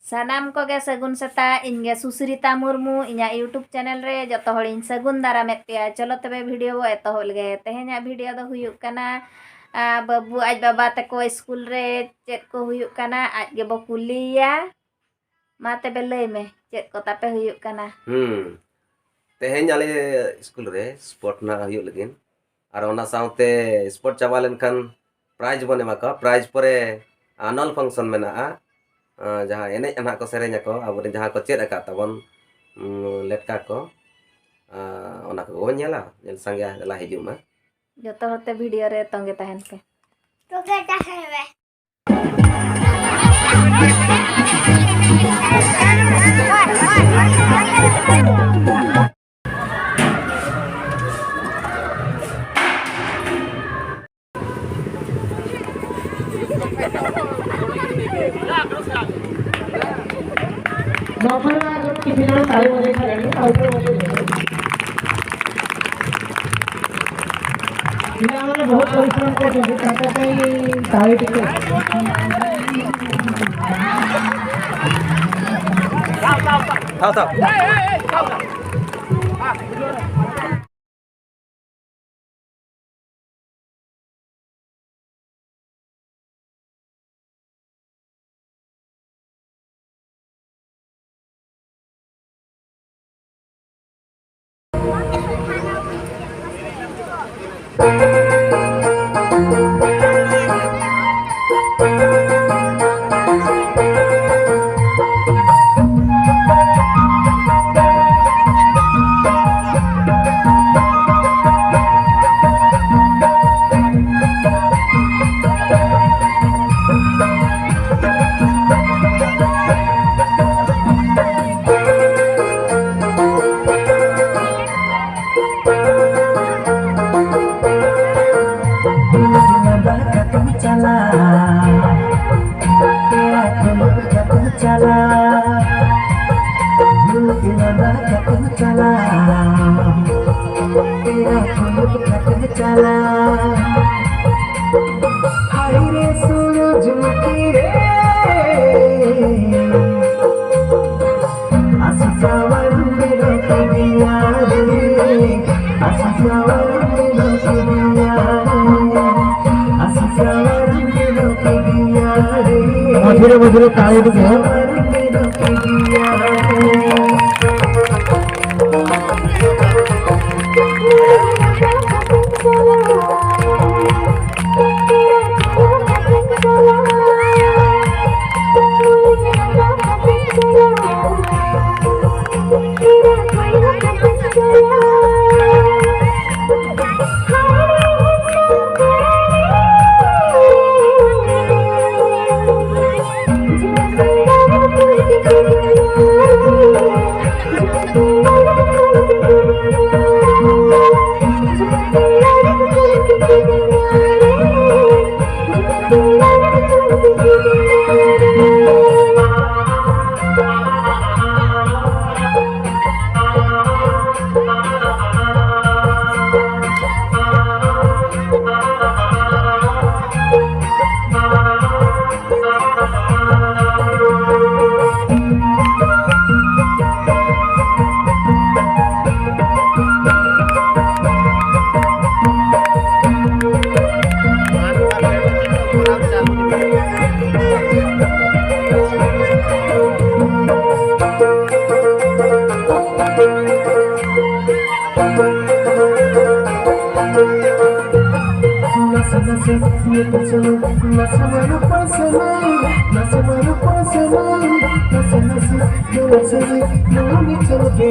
Sanam koge sagun seta inge Susrita Murmu inya YouTube channel re joto holiñ sagun daramet peya cholo tebe video bo etohol ge tehenya video do huyuk kana babu aj baba teko school re chet ko huyuk kana aj ge bo kuliya ma tebe lay me chet ko tape huyuk kana tehenya ale school re sport na huyuk lagin ar ona saute sport chaba lenkan prize bon emaka prize pore annual function menaa jaha enej anak ko serenya ko abore jaha ko chet akat tabon letka ko ona ko nyala nyel sangya la hijum ma joto hote video re tonge tahen pe पिलाने बहुत परिश्रम करते ताली टिके मधुरे मधुरे ताली टिके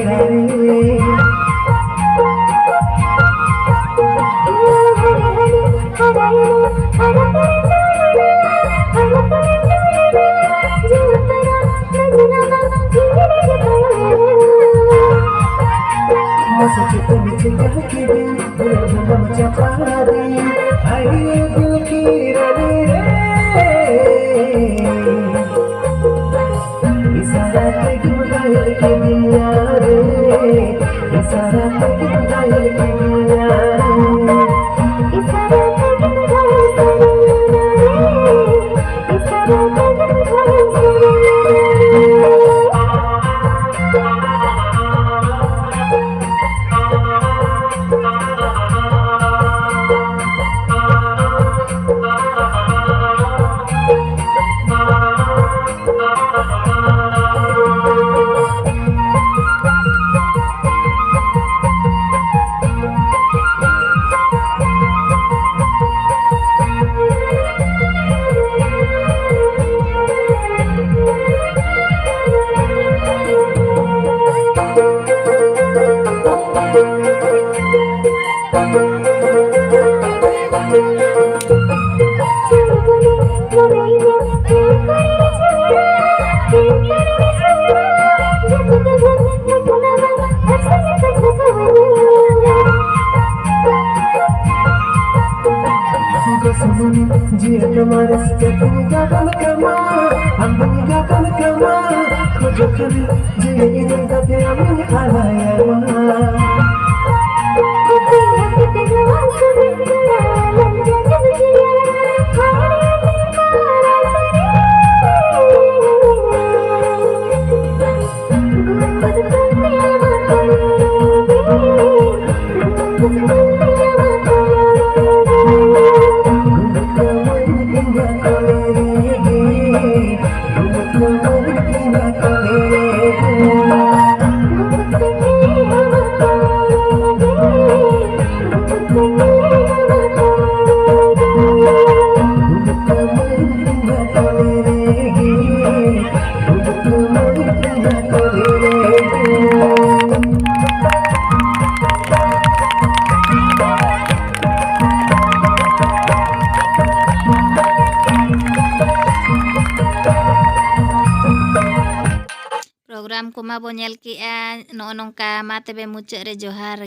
Thank you. program ko ma bo nyel ki a no nongka ma tebe mucek re johar.